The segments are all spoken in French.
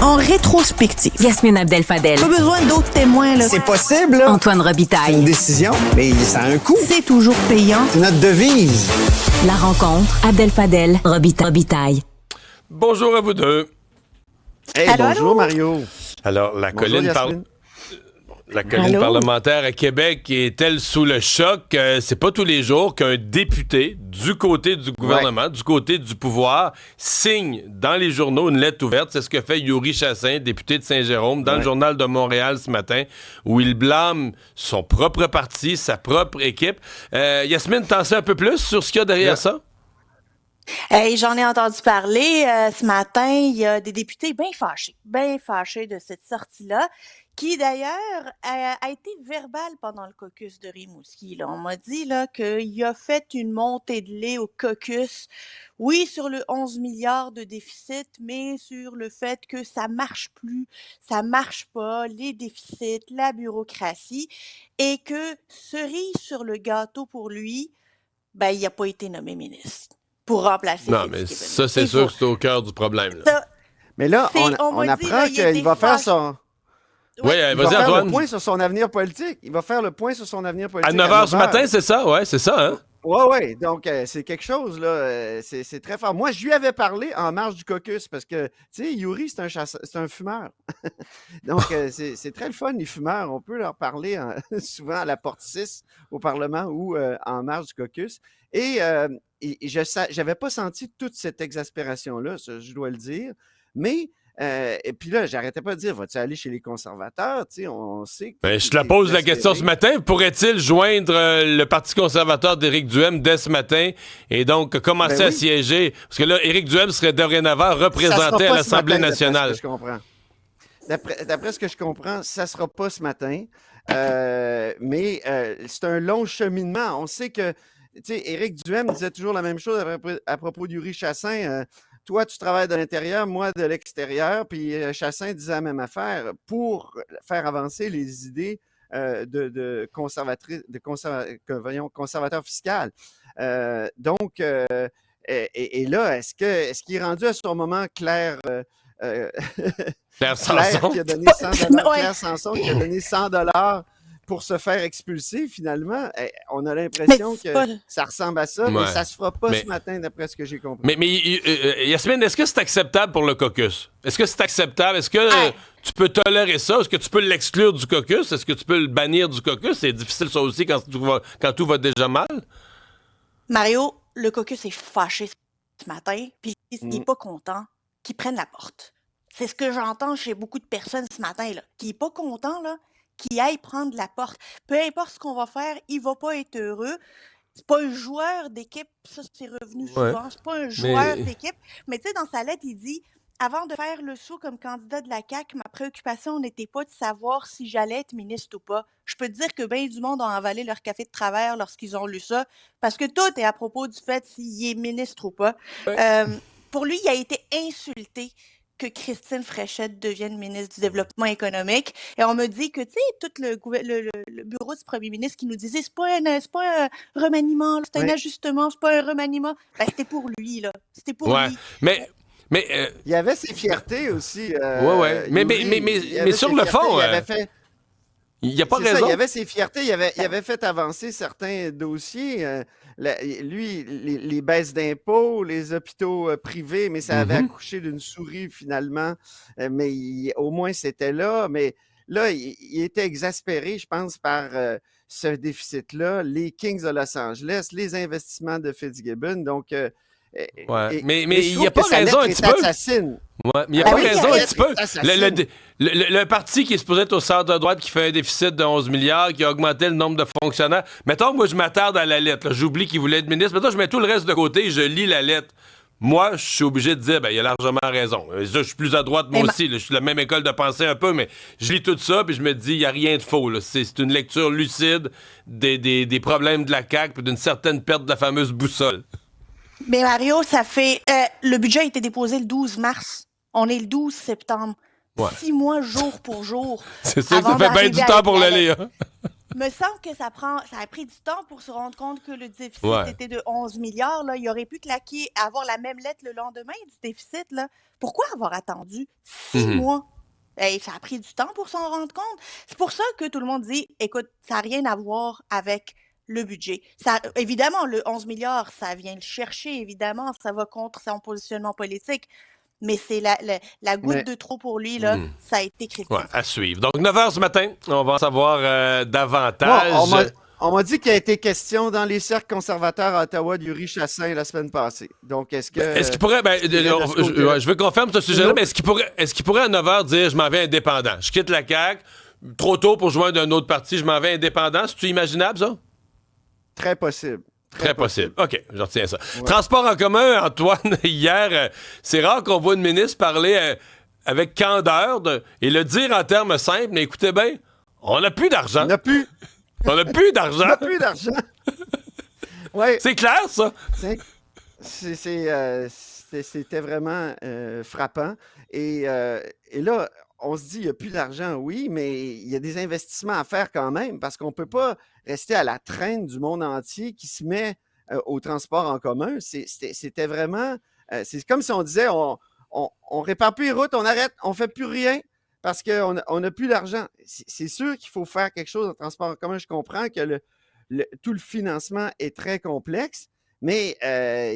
en rétrospective. Yasmine Abdel-Fadel. Pas besoin d'autres témoins, là. C'est possible, là. Antoine C'est Robitaille. une décision, mais ça a un coût. C'est toujours payant. C'est notre devise. La rencontre, Abdel-Fadel, Robitaille. Bonjour à vous deux. Hey, Allô, bonjour, allô? Mario. Alors, la Bonjour, colline, Yasmine. la colline Allô? parlementaire à Québec est-elle sous le choc? C'est pas tous les jours qu'un député du côté du gouvernement, du côté du pouvoir, signe dans les journaux une lettre ouverte. C'est ce que fait Yuri Chassin, député de Saint-Jérôme, dans le Journal de Montréal ce matin, où il blâme son propre parti, sa propre équipe. Yasmine, t'en sais un peu plus sur ce qu'il y a derrière ça? Hey, j'en ai entendu parler ce matin. Il y a des députés bien fâchés de cette sortie-là, qui d'ailleurs a été verbale pendant le caucus de Rimouski. Là. On m'a dit là, qu'il a fait une montée de lait au caucus, oui, sur le 11 milliards de déficit, mais sur le fait que ça marche plus, ça marche pas, les déficits, la bureaucratie, et que cerise sur le gâteau pour lui, ben, il n'a pas été nommé ministre pour remplacer Non, mais Fitzgibbon. ça, c'est sûr que c'est au cœur du problème. Là. Ça, Mais là, on m'a dit, apprend là, il qu'il était va faire fâché. son... Oui, Il va vas-y, faire Antoine. le point sur son avenir politique. Il va faire le point sur son avenir À politique. 9h ce matin, c'est ça? Ouais, c'est ça, hein? Oui. Donc, c'est quelque chose, là. C'est très fort. Moi, je lui avais parlé en marge du caucus parce que, tu sais, Yuri, c'est un fumeur. Donc, c'est très le fun, les fumeurs. On peut leur parler souvent à la porte 6 au Parlement ou en marge du caucus. Et je n'avais pas senti toute cette exaspération-là, ça, je dois le dire. Mais, et puis là, j'arrêtais pas de dire, vas-tu aller chez les conservateurs? Tu sais, on sait que Ben, je te la pose la question ce matin. Pourrait-il joindre le Parti conservateur d'Éric Duhem dès ce matin et donc commencer à siéger? Parce que là, Éric Duhem serait dorénavant représenté à l'Assemblée nationale. D'après ce que je comprends, ça ne sera pas ce matin. Mais c'est un long cheminement. On sait que, tu sais, Éric Duhem disait toujours la même chose à propos de Yuri Chassin. Toi, tu travailles de l'intérieur, moi de l'extérieur. Puis Chassin disait la même affaire pour faire avancer les idées de conservateur fiscal. Donc, et là, est-ce qu'il est rendu à son moment Claire Claire Sanson. qui a donné Claire Sanson qui a donné 100 $ pour se faire expulser, finalement? On a l'impression que ça ressemble à ça, mais ça ne se fera pas ce matin, d'après ce que j'ai compris. Mais Yasmine, est-ce que c'est acceptable pour le caucus? Est-ce que c'est acceptable? Est-ce que tu peux tolérer ça? Est-ce que tu peux l'exclure du caucus? Est-ce que tu peux le bannir du caucus? C'est difficile, ça aussi, quand tout va déjà mal. Mario, le caucus est fâché ce matin, puis il n'est pas content qu'ils prennent la porte. C'est ce que j'entends chez beaucoup de personnes ce matin, là, qui n'est pas content, là, qui aille prendre la porte. Peu importe ce qu'on va faire, il va pas être heureux. C'est pas un joueur d'équipe, ça c'est revenu souvent, c'est pas un joueur d'équipe. Mais tu sais, dans sa lettre, il dit « Avant de faire le saut comme candidat de la CAQ, ma préoccupation n'était pas de savoir si j'allais être ministre ou pas. Je peux te dire que bien du monde ont avalé leur café de travers lorsqu'ils ont lu ça, parce que tout est à propos du fait s'il est ministre ou pas. Pour lui, il a été insulté que Christine Fréchette devienne ministre du Développement économique. Et on me dit que, tu sais, tout le bureau du premier ministre qui nous disait c'est pas un remaniement, là, c'est un ajustement, c'est pas un remaniement. Ben, c'était pour lui, là. C'était pour lui. Mais il y avait ses fiertés aussi. Mais sur le fond, il n'y a pas raison. Ça, il y avait ses fiertés. Il avait fait avancer certains dossiers. Les baisses d'impôts, les hôpitaux privés, mais ça avait accouché d'une souris finalement. Mais au moins, c'était là. Mais là, il était exaspéré, je pense, par ce déficit-là, les Kings de Los Angeles, les investissements de Fitzgibbon. Donc, mais il n'y a pas raison un petit peu. Ouais, mais il n'y a pas raison un petit peu. Le parti qui est supposé être au centre de droite, qui fait un déficit de 11 milliards, qui a augmenté le nombre de fonctionnaires. Mettons que moi, je m'attarde à la lettre. Là, j'oublie qu'il voulait être ministre. Mettons, je mets tout le reste de côté et je lis la lettre. Moi, je suis obligé de dire, il a largement raison. Je suis plus à droite, moi aussi. Là, je suis de la même école de pensée un peu, mais je lis tout ça puis je me dis, il n'y a rien de faux. Là. C'est une lecture lucide des problèmes de la CAQ et d'une certaine perte de la fameuse boussole. Mais Mario, ça fait... le budget a été déposé le 12 mars. On est le 12 septembre. 6 mois, jour pour jour. C'est sûr que ça fait bien du temps pour le lire. me semble que ça a pris du temps pour se rendre compte que le déficit était de 11 milliards. Là. Il aurait pu claquer, avoir la même lettre le lendemain du déficit. Là. Pourquoi avoir attendu 6 mois? Ça a pris du temps pour s'en rendre compte. C'est pour ça que tout le monde dit, écoute, ça n'a rien à voir avec le budget. Évidemment, le 11 milliards, ça vient le chercher, évidemment, ça va contre son positionnement politique. Mais c'est la goutte de trop pour lui, là, ça a été critique. Ouais, à suivre. Donc, 9h ce matin, on va en savoir davantage. On m'a dit qu'il a été question dans les cercles conservateurs à Ottawa de Yuri Chassin la semaine passée. Donc, est-ce qu'il pourrait... je veux qu'on ferme ce sujet-là, mais est-ce qu'il pourrait à 9h dire « Je m'en vais indépendant. Je quitte la CAQ, trop tôt pour joindre un autre parti, je m'en vais indépendant. » C'est-tu imaginable, ça? Très possible. Très possible. OK, je retiens ça. Ouais. Transport en commun, Antoine, hier, c'est rare qu'on voit une ministre parler avec candeur et le dire en termes simples, mais écoutez bien, on n'a plus d'argent. On n'a plus d'argent. Ouais. C'est clair, ça? C'était vraiment frappant. Et là, on se dit, il n'y a plus d'argent, oui, mais il y a des investissements à faire quand même, parce qu'on ne peut pas rester à la traîne du monde entier qui se met au transport en commun. C'était vraiment... c'est comme si on disait, on répare plus les routes, on arrête, on ne fait plus rien parce qu'on n'a plus d'argent. C'est sûr qu'il faut faire quelque chose en transport en commun. Je comprends que tout le financement est très complexe, mais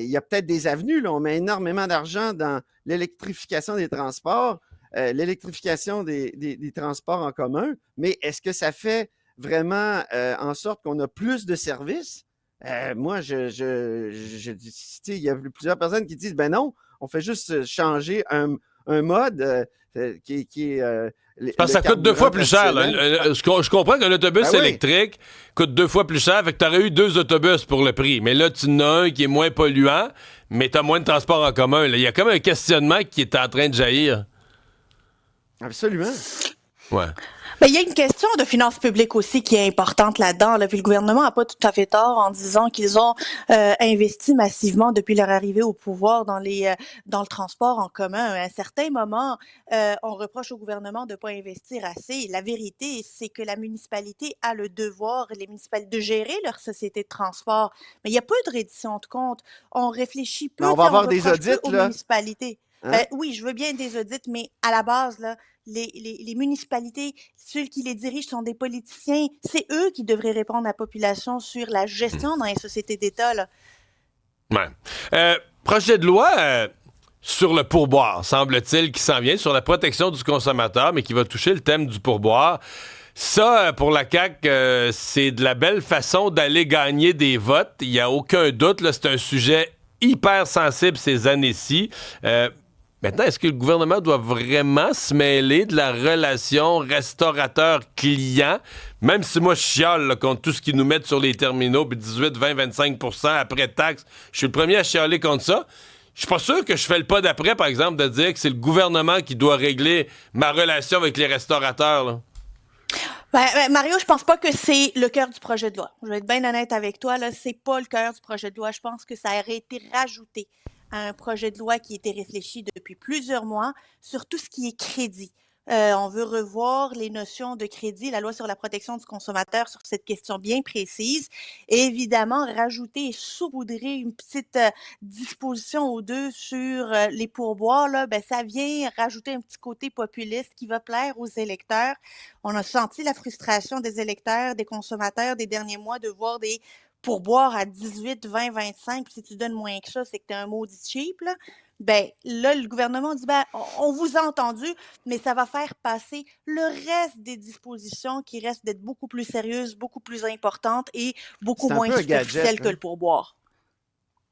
il y a peut-être des avenues. Là. On met énormément d'argent dans l'électrification des transports, l'électrification des transports en commun, mais est-ce que ça fait vraiment en sorte qu'on a plus de services? Moi, je dis, il y a plusieurs personnes qui disent, ben non, on fait juste changer un mode qui est... parce que ça coûte 2 fois plus cher. Je comprends qu'un autobus électrique coûte 2 fois plus cher, fait que tu aurais eu 2 autobus pour le prix. Mais là, tu en as un qui est moins polluant, mais tu as moins de transport en commun. Il y a comme un questionnement qui est en train de jaillir. Absolument. Ouais. Il y a une question de finances publiques aussi qui est importante là-dedans. Là. Puis le gouvernement n'a pas tout à fait tort en disant qu'ils ont investi massivement depuis leur arrivée au pouvoir dans le transport en commun. À un certain moment, on reproche au gouvernement de ne pas investir assez. La vérité, c'est que la municipalité a le devoir, les municipalités, de gérer leur société de transport. Mais il y a peu de reddition de comptes. On réfléchit peu. On va avoir des audits, aux là. Municipalités. Hein? Oui, je veux bien des audits, mais à la base, là, les municipalités, ceux qui les dirigent sont des politiciens. C'est eux qui devraient répondre à la population sur la gestion dans les sociétés d'État. Là. Ouais. Projet de loi sur le pourboire, semble-t-il, qui s'en vient, sur la protection du consommateur, mais qui va toucher le thème du pourboire. Ça, pour la CAQ, c'est de la belle façon d'aller gagner des votes. Il n'y a aucun doute. Là, c'est un sujet hyper sensible ces années-ci. Maintenant, est-ce que le gouvernement doit vraiment se mêler de la relation restaurateur-client? Même si moi, je chiale là, contre tout ce qu'ils nous mettent sur les terminaux, puis 18, 20, 25% après taxes, je suis le premier à chialer contre ça. Je suis pas sûr que je fais le pas d'après, par exemple, de dire que c'est le gouvernement qui doit régler ma relation avec les restaurateurs. Là. Mario, je pense pas que c'est le cœur du projet de loi. Je vais être bien honnête avec toi, là, c'est pas le cœur du projet de loi. Je pense que ça aurait été rajouté à un projet de loi qui était réfléchi depuis plusieurs mois sur tout ce qui est crédit. On veut revoir les notions de crédit, la loi sur la protection du consommateur sur cette question bien précise. Et évidemment, rajouter et saupoudrer une petite disposition ou deux sur les pourboires, là, ça vient rajouter un petit côté populiste qui va plaire aux électeurs. On a senti la frustration des électeurs, des consommateurs des derniers mois de voir des pourboires à 18, 20, 25, puis si tu donnes moins que ça, c'est que tu es un maudit cheap, là. Là, le gouvernement dit, on vous a entendu, mais ça va faire passer le reste des dispositions qui restent d'être beaucoup plus sérieuses, beaucoup plus importantes et beaucoup moins superficielles que le pourboire.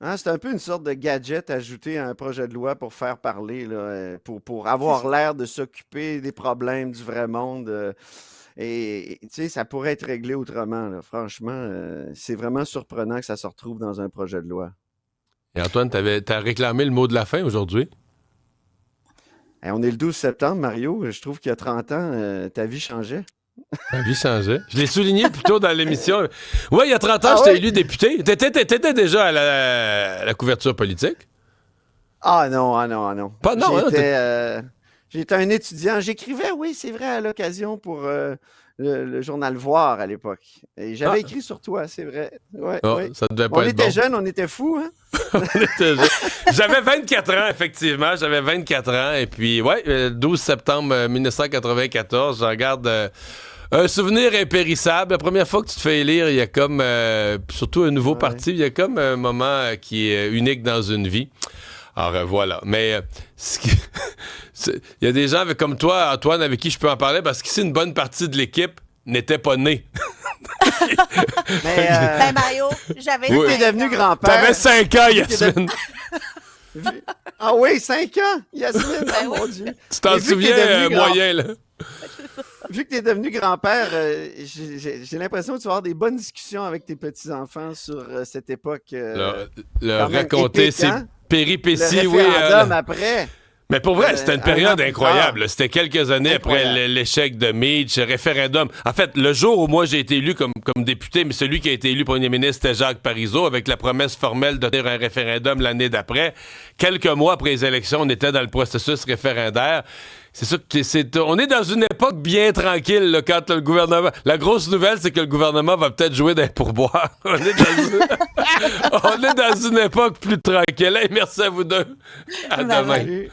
Hein, c'est un peu une sorte de gadget ajouté à un projet de loi pour faire parler, là, pour avoir l'air de s'occuper des problèmes du vrai monde. Et tu sais, ça pourrait être réglé autrement. Là. Franchement, c'est vraiment surprenant que ça se retrouve dans un projet de loi. Et Antoine, t'as réclamé le mot de la fin aujourd'hui? On est le 12 septembre, Mario. Je trouve qu'il y a 30 ans, ta vie changeait. Ma vie changeait. Je l'ai souligné plus tôt dans l'émission. Oui, il y a 30 ans, j'étais élu député. T'étais déjà à la couverture politique? Ah non. Pas non, J'étais un étudiant. J'écrivais, oui, c'est vrai, à l'occasion pour le journal Voir à l'époque. Et j'avais écrit sur toi, c'est vrai. Ouais, ouais. Ça devait pas on était jeunes, on était fous. Hein? J'avais 24 ans, effectivement. J'avais 24 ans. Et puis, le 12 septembre 1994, j'en garde un souvenir impérissable. La première fois que tu te fais élire, il y a comme, surtout un nouveau parti, il y a comme un moment qui est unique dans une vie. Alors, voilà. Mais il y a des gens comme toi, Antoine, avec qui je peux en parler, parce qu'ici, une bonne partie de l'équipe n'était pas née. Mais Mario, j'avais... Vu que t'es devenu grand-père... T'avais 5 ans, Yasmine. Ah oui, 5 ans, Yasmine, mon Dieu. Tu t'en souviens, moyen, là? Vu que tu es devenu grand-père, j'ai l'impression que tu vas avoir des bonnes discussions avec tes petits-enfants sur cette époque. Leur raconter épique, ces péripéties. Le référendum après. Mais pour vrai, c'était une période incroyable. C'était quelques années après l'échec de Meach, référendum. En fait, le jour où moi j'ai été élu comme député, mais celui qui a été élu premier ministre, c'était Jacques Parizeau, avec la promesse formelle de faire un référendum l'année d'après. Quelques mois après les élections, on était dans le processus référendaire. C'est sûr que on est dans une époque bien tranquille là, quand le gouvernement... La grosse nouvelle, c'est que le gouvernement va peut-être jouer d'un pourboire. On est dans une époque plus tranquille. Hey, merci à vous deux. À demain.